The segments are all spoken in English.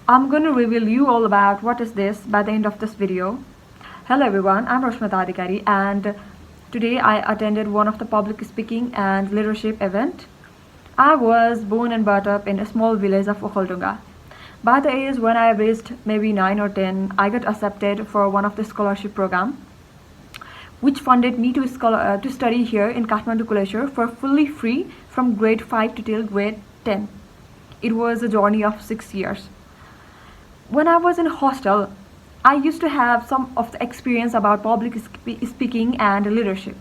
I'm going to reveal you all about what is this by the end of this video. Hello everyone, I'm Rashmita Adhikari and today I attended one of the public speaking and leadership event. I was born and brought up in a small village of Okhaldunga. By the age when I reached maybe 9 or 10, I got accepted for one of the scholarship program which funded me to study here in Kathmandu Kuleshwar for fully free from grade 5 to till grade 10. It was a journey of 6 years. When I was in hostel, I used to have some of the experience about public speaking and leadership.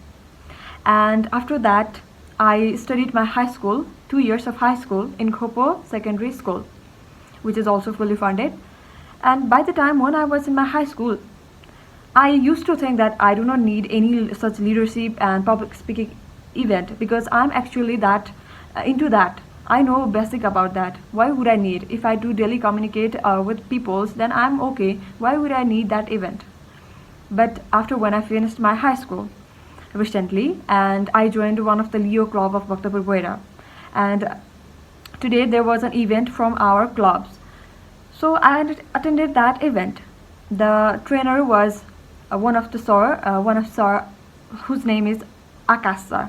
And after that, I studied my high school, 2 years of high school in Khopo Secondary School, which is also fully funded. And by the time when I was in my high school, I used to think that I do not need any such leadership and public speaking event because I'm actually into that. I know basic about that. Why would I need? If I do daily communicate with people, then I'm okay. Why would I need that event? But after when I finished my high school recently, and I joined one of the Leo club of Bhaktapur Boira, and today there was an event from our clubs. So I attended that event. The trainer was one of sir whose name is Akash sir.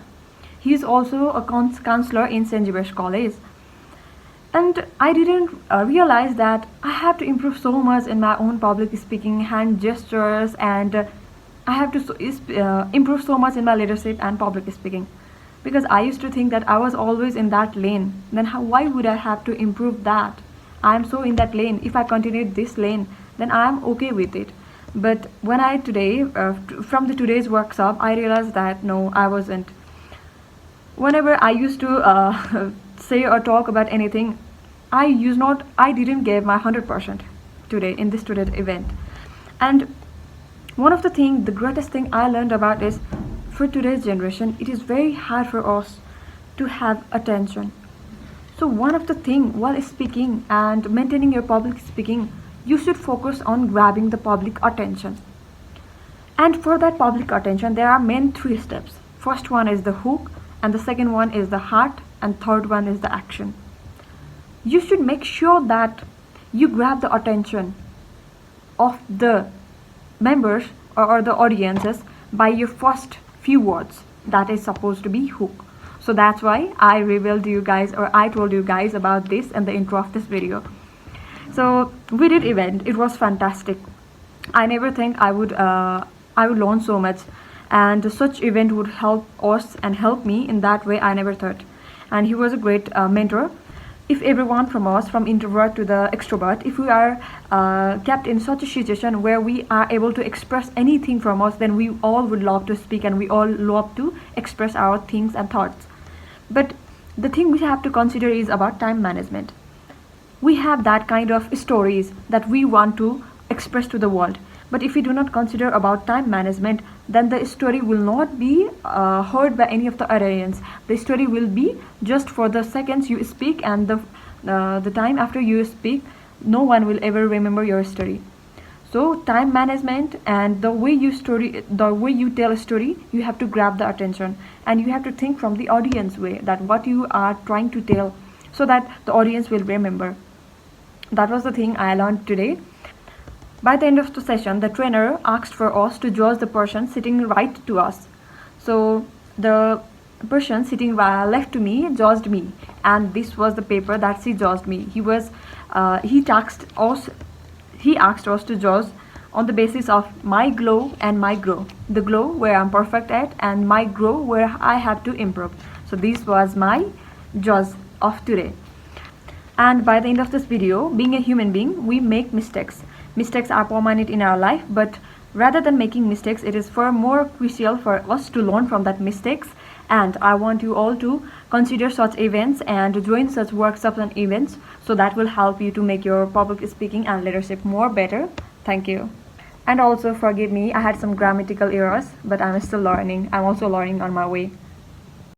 He is also a counselor in St. Xavier's College. And I didn't realize that I have to improve so much in my own public speaking, hand gestures, and I have to improve so much in my leadership and public speaking. Because I used to think that I was always in that lane. Then why would I have to improve that? I am so in that lane. If I continue this lane, then I am okay with it. But when from today's workshop, I realized that no, I wasn't. Whenever I used to say or talk about anything, I didn't give my 100% today in this today's event. And the greatest thing I learned about is, for today's generation, it is very hard for us to have attention. So one of the thing while speaking and maintaining your public speaking, you should focus on grabbing the public attention. And for that public attention, there are main 3 steps. First one is the hook, and the second one is the heart, and third one is the action. You should make sure that you grab the attention of the members or the audiences by your first few words. That is supposed to be hook. So that's why I revealed you guys, or I told you guys about this in the intro of this video. So we did event. It was fantastic. I never think I would learn so much, and such event would help us and help me in that way I never thought. And he was a great mentor. If everyone from us, from introvert to the extrovert, if we are kept in such a situation where we are able to express anything from us, then we all would love to speak and we all love to express our things and thoughts. But the thing we have to consider is about time management. We have that kind of stories that we want to express to the world. But if we do not consider about time management, then the story will not be heard by any of the audience. The story will be just for the seconds you speak, and the time after you speak, no one will ever remember your story. So time management and the way you tell a story, you have to grab the attention, and you have to think from the audience way that what you are trying to tell, so that the audience will remember. That was the thing I learned today. By the end of the session, the trainer asked for us to judge the person sitting right to us. So the person sitting left to me judged me, and this was the paper that she judged me. He asked us to judge on the basis of my glow and my grow. The glow where I'm perfect at, and my grow where I have to improve. So this was my judge of today. And by the end of this video, being a human being, we make mistakes. Mistakes are permanent in our life, but rather than making mistakes, it is far more crucial for us to learn from that mistakes. And I want you all to consider such events and join such workshops and events, so that will help you to make your public speaking and leadership more better. Thank you. And also forgive me, I had some grammatical errors, but I'm still learning. I'm also learning on my way.